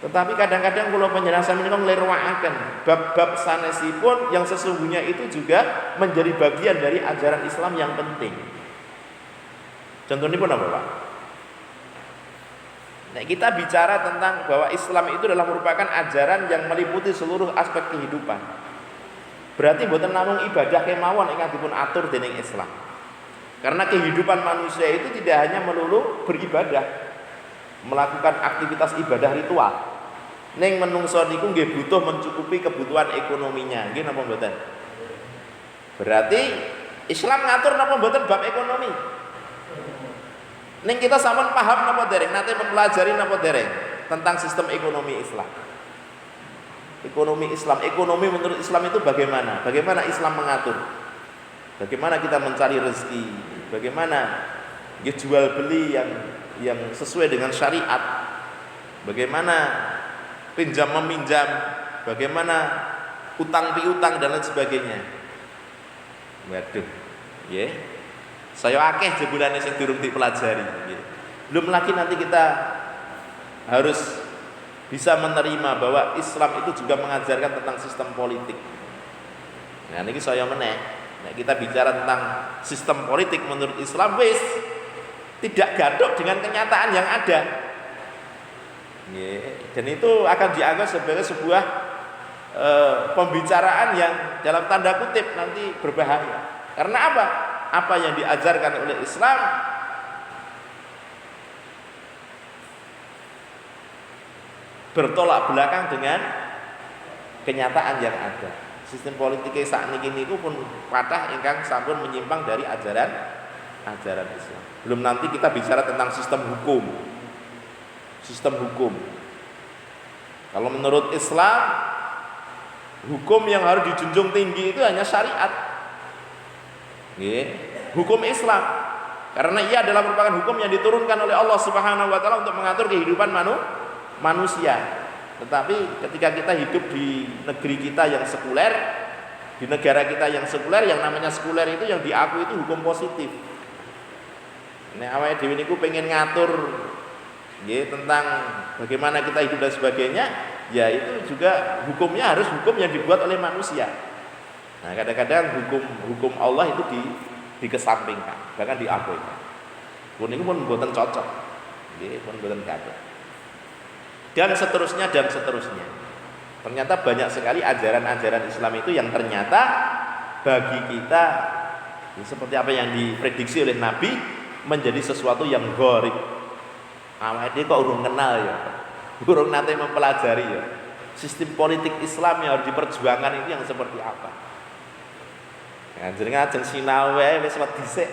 S1: Tetapi kadang-kadang kula penjelasan menika nglerwakaken bab-bab sanesipun yang sesungguhnya itu juga menjadi bagian dari ajaran Islam yang penting. Contohnya pun apa, Pak? Nah, kita bicara tentang bahwa Islam itu adalah merupakan ajaran yang meliputi seluruh aspek kehidupan. Berarti mboten namung ibadah kemawon ingkang dipun atur dening Islam. Karena kehidupan manusia itu tidak hanya melulu beribadah, melakukan aktivitas ibadah ritual. Ning menungso niku nggih butuh mencukupi kebutuhan ekonominya. Nggih napa mboten? Berarti Islam ngatur napa mboten bab ekonomi? Ning kita sampun paham napa dereng? Nate mempelajari napa dereng tentang sistem ekonomi Islam. Ekonomi menurut Islam itu bagaimana? Bagaimana Islam mengatur? Bagaimana kita mencari rezeki? Bagaimana jual beli yang sesuai dengan syariat? Bagaimana pinjam meminjam? Bagaimana utang piutang dan lain sebagainya? Waduh, ya. Saya akeh jebulane sing durung dipelajari. Belum lagi nanti kita harus bisa menerima bahwa Islam itu juga mengajarkan tentang sistem politik. Nah, ini saya meneh. Nah, kita bicara tentang sistem politik menurut Islam wis tidak gadok dengan kenyataan yang ada. Dan itu akan dianggap sebagai sebuah pembicaraan yang dalam tanda kutip nanti berbahaya. Karena apa? Apa yang diajarkan oleh Islam bertolak belakang dengan kenyataan yang ada. Sistem politik saat ini pun patah ingkang sampun menyimpang dari ajaran Islam. Belum nanti kita bicara tentang sistem hukum. Kalau menurut Islam, hukum yang harus dijunjung tinggi itu hanya syariat. Hukum Islam, karena ia adalah merupakan hukum yang diturunkan oleh Allah Subhanahu wa taala untuk mengatur kehidupan manusia. Tetapi ketika kita hidup di negeri kita yang sekuler, di negara kita yang sekuler, yang namanya sekuler itu yang diakui itu hukum positif. Nek awake dhewe niku pengen ngatur tentang bagaimana kita hidup dan sebagainya, ya itu juga hukumnya harus hukum yang dibuat oleh manusia. Nah, kadang-kadang hukum Allah itu dikesampingkan, bahkan diabaikan. Niku pun mboten cocok. Nggih, pun mboten gadah. Dan seterusnya. Ternyata banyak sekali ajaran-ajaran Islam itu yang ternyata bagi kita seperti apa yang diprediksi oleh Nabi menjadi sesuatu yang gharib. Awake kok urung kenal ya. Urung nate mempelajari ya. Sistem politik Islam yang harus diperjuangkan itu yang seperti apa? Jenengan ajeng sinau wae wis wedi sik.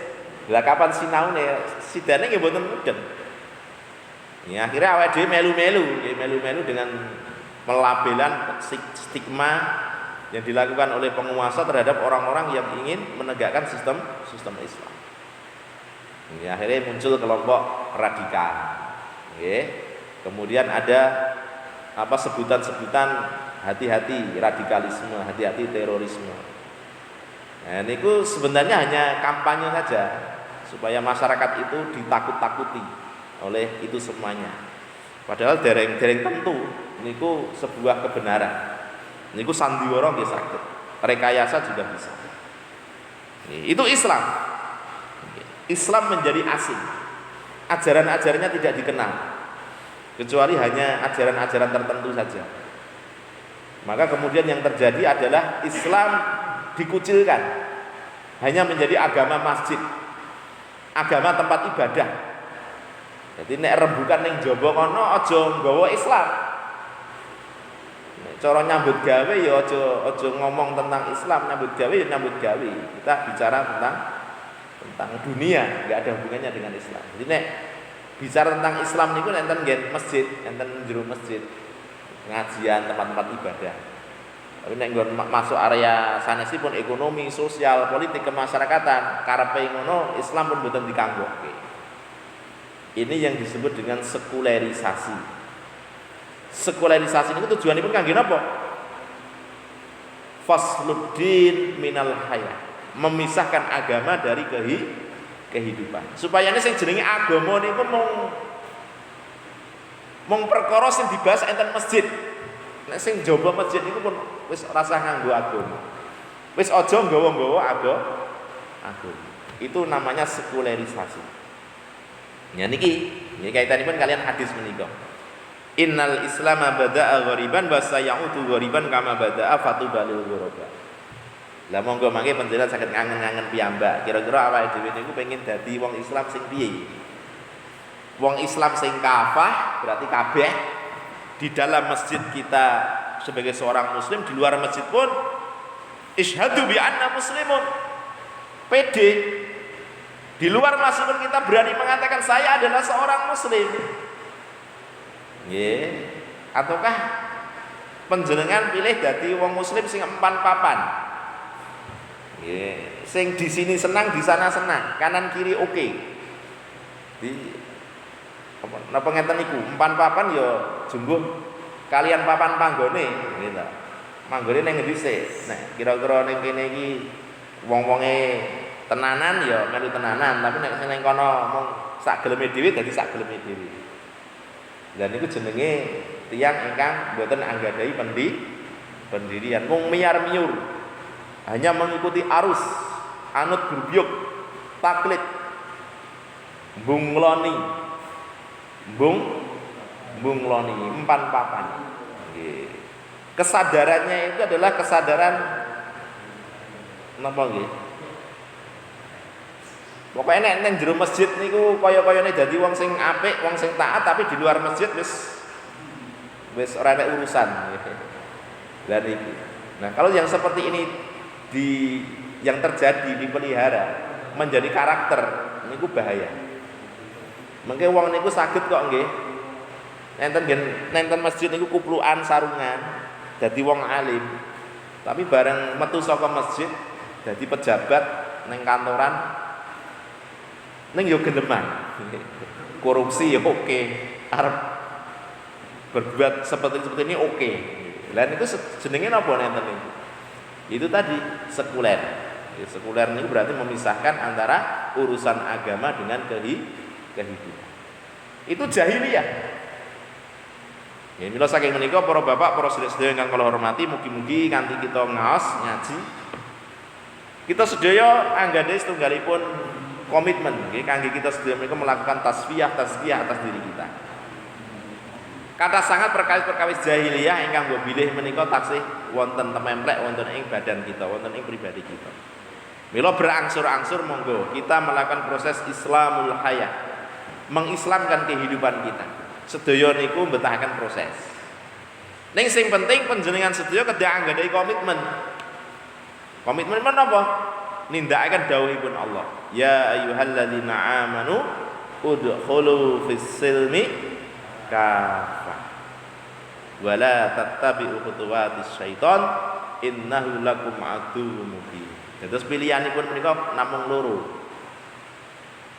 S1: Lah kapan sinaune? Sidane nggih mboten mudeng. Ya akhirnya awake dhewe melu-melu dengan pelabelan stigma yang dilakukan oleh penguasa terhadap orang-orang yang ingin menegakkan sistem Islam. Ya, akhirnya muncul kelompok radikal. Kemudian ada sebutan-sebutan hati-hati radikalisme, hati-hati terorisme. Nah, ini sebenarnya hanya kampanye saja supaya masyarakat itu ditakut-takuti oleh itu semuanya. Padahal dereng tentu niku sebuah kebenaran. Niku sandiwara nggih saged, rekayasa juga bisa. Itu Islam. Islam menjadi asing. Ajaran-ajarannya tidak dikenal. Kecuali hanya ajaran-ajaran tertentu saja. Maka kemudian yang terjadi adalah Islam dikucilkan, hanya menjadi agama masjid, agama tempat ibadah. Jadi nek rembukan ning jaba kono aja nggawa Islam. Nek cara nyambut gawe ya aja ngomong tentang Islam, nyambut gawe ya nyambut gawe. Kita bicara tentang dunia, enggak ada hubungannya dengan Islam. Jadi nek bicara tentang Islam niku enten nggih masjid, enten jero masjid, pengajian, tempat-tempat ibadah. Tapi nek nggon masuk area sanesipun ekonomi, sosial, politik, kemasyarakatan, karepe ngono Islam pun mboten dikanggokke. Ini yang disebut dengan sekularisasi. Sekularisasi itu tujuanipun kangge napa? Fasluddin minal hayat. Memisahkan agama dari kehidupan. Supaya ini sing jenenge agama niku mung Mung perkara sing dibahas enten masjid. Nek sing jaba masjid niku pun wis rasa nganggo agama. Wis aja nggawa-nggawa agama. Itu namanya sekularisasi. Ya niki kaitanipun kalian hadis menika. Innal Islama bada'a ghariban wa sayaudu ghariban kama bada'a fatubalil ghuraba. Lah monggo mangke panjenengan saged ngangen-ngangen piyambak. Kira-kira awake dhewe niku pengin dadi wong Islam sing piye? Wong Islam sing kafah berarti kabeh di dalam masjid kita sebagai seorang muslim, di luar masjid pun isyhadu bi anna muslimun. Pede. Di luar masjid pun kita berani mengatakan saya adalah seorang muslim. Nggih. Ataukah panjenengan pilih dadi wong muslim sing empan papan? Nggih. Sing di sini senang, di sana senang, kanan kiri oke. Di napa ngeten niku, empan papan ya jungguh kalian papan panggone gitu. Manggone ning ngendi sik? Nek kira-kira ning kene iki wong-wonge tenanan ya melu tenanan, tapi nek ning kono mung sak geleme dhewe dadi sak geleme dhewe. Lah niku jenenge tiyang ingkang mboten anggadhahi pendirian, mung miyar-miyur. Hanya mengikuti arus, anut grubyuk, taklid, bungloni, bungloni, empan papan. Kesadarannya itu adalah kesadaran napa nggih? Pokoke nek nang jero masjid niku kaya-kayane dadi wong sing apik, wong sing taat, tapi di luar masjid wis ora ada urusan. Lah niki. Nah, kalau yang seperti ini yang terjadi dipelihara menjadi karakter niku bahaya. Mengke wong niku saged kok nggih. Nenten masjid niku kuplukan sarungan, dadi wong alim. Tapi bareng metu saka masjid dadi pejabat ning kantoran ning yo gendeman. Korupsi ya oke, arep berbuat seperti ini oke. Lah niku jenenge napa nenten niku? Itu tadi sekuler. Sekuler niku berarti memisahkan antara urusan agama dengan kehidupan. Itu jahiliyah. Ya mila saking menika para bapak, para sedherek ingkang kula hormati, mugi-mugi kanthi kita ngaos ngaji kita sedaya anggadhahi setunggalipun komitmen nggih kangge kita sedaya menika melakukan tazkiyah atas diri kita. Kata sangat perkawis jahiliyah ingkang mbok bilih menika taksih wonten tememplek wonten ing badan kita, wonten ing pribadi kita. Mila berangsur-angsur monggo kita melakukan proses Islamul hayat, mengislamkan kehidupan kita. Sedaya niku mbetahaken proses. Ning sing penting panjenengan sedaya kedah anggadhahi komitmen. Komitmen menapa? Nindakaken dawuhipun Allah. Ya ayyuhalladzina amanu udkhulu fis-silmi kafah. Wala tattabi'u khutuwatis syaiton innahu lakum aduwwun mubin. Terus pilihanipun menika namung loro.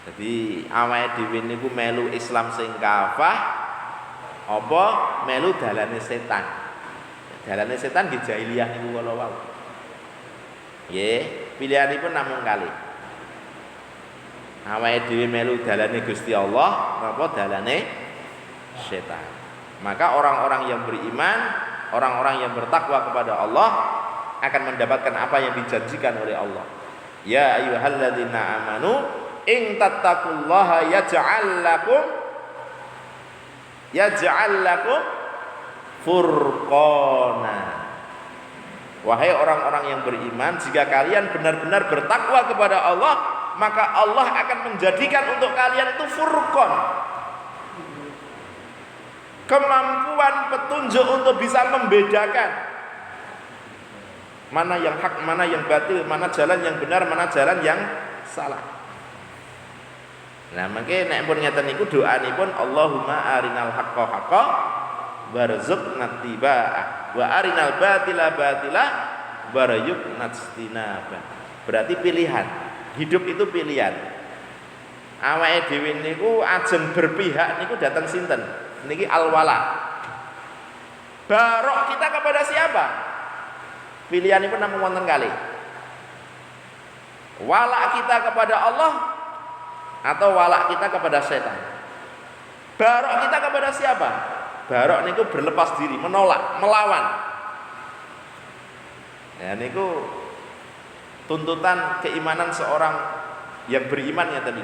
S1: Jadi awake dhewe niku melu Islam sing kafah apa melu dalane setan. Dalane setan di jahiliyah niku kala wau. Nggih, pilihanipun namung kalih. Awake dhewe melu dalane Gusti Allah napa dalane setan. Maka orang-orang yang beriman, orang-orang yang bertakwa kepada Allah akan mendapatkan apa yang dijanjikan oleh Allah. Ya ayyuhalladzina amanu in tattaqullaha yaj'al lakum furqana. Wahai orang-orang yang beriman, jika kalian benar-benar bertakwa kepada Allah, maka Allah akan menjadikan untuk kalian itu furqan, kemampuan petunjuk untuk bisa membedakan mana yang hak, mana yang batil, mana jalan yang benar, mana jalan yang salah. Nah, mangke nek pun ngeten niku doanipun Allahumma arinal haqqo haqqo warzuqna tiba'ah wa arinal batila batila warzuqna istinabah. Berarti pilihan. Hidup itu pilihan. Awake dhewe niku ajeng berpihak niku datang sinten? Niki al-wala. Barok kita kepada siapa? Pilihanipun namung wonten kalih. Wala kita kepada Allah atau walak kita kepada setan. Barok kita kepada siapa? barok niku berlepas diri, menolak, melawan. Ya niku tuntutan keimanan seorang yang beriman ya tadi.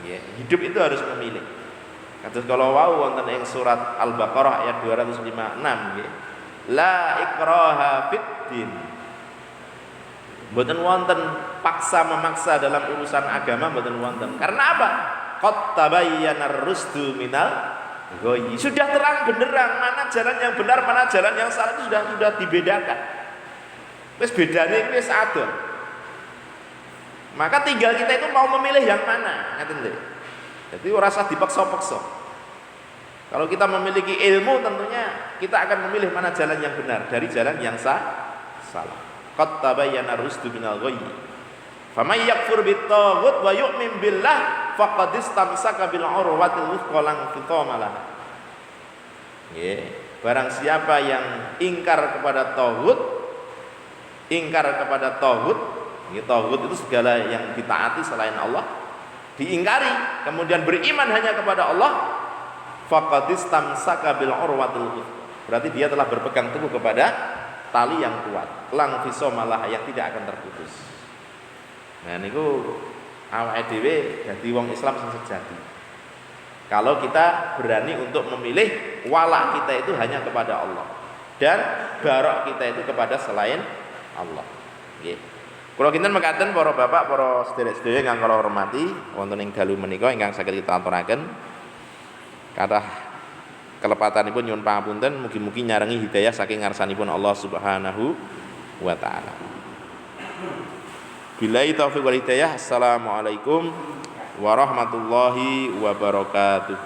S1: Ya, hidup itu harus memilih. Kados kalau wau wonten ing surat Al-Baqarah ayat 256 nggih. La ikraha fid din. Mboten wonten paksa memaksa dalam urusan agama, mboten wonten. Karena apa? Qad tabayyana ar-rusdu minal ghayyi. Sudah terang benderang mana jalan yang benar, mana jalan yang salah itu sudah dibedakan. Wis bedane wis ada. Maka tinggal kita itu mau memilih yang mana, ngaten lho. Jadi ora usah dipaksa-paksa. Kalau kita memiliki ilmu tentunya kita akan memilih mana jalan yang benar dari jalan yang salah. Qad tabayyana ar-rusdu minal ghayyi. Faman yakfur bit-taghut wa yu'min billah faqad istamsaka bil 'urwatil wuthqa lan fitama laha. Nggih, barang siapa yang ingkar kepada taghut, ini taghut itu segala yang ditaati selain Allah, diingkari, kemudian beriman hanya kepada Allah, faqad istamsaka bil 'urwatil wuthqa. Berarti dia telah berpegang teguh kepada tali yang kuat, lang fisamalah yang tidak akan terputus. Nah niku awake dhewe dadi wong Islam sing sejati. Kalau kita berani untuk memilih wala kita itu hanya kepada Allah dan barok kita itu kepada selain Allah. Nggih. Kula kinten mekaten para bapak, para sedherek-sedherek ingkang kula hormati, wonten ing dalu menika ingkang saged kita aturaken kathah kelepatanipun nyuwun pangapunten, mugi-mugi nyarengi hidayah saking ngarsanipun Allah Subhanahu wa taala. Billahi taufiq wal hidayah. Assalamualaikum warahmatullahi wabarakatuh.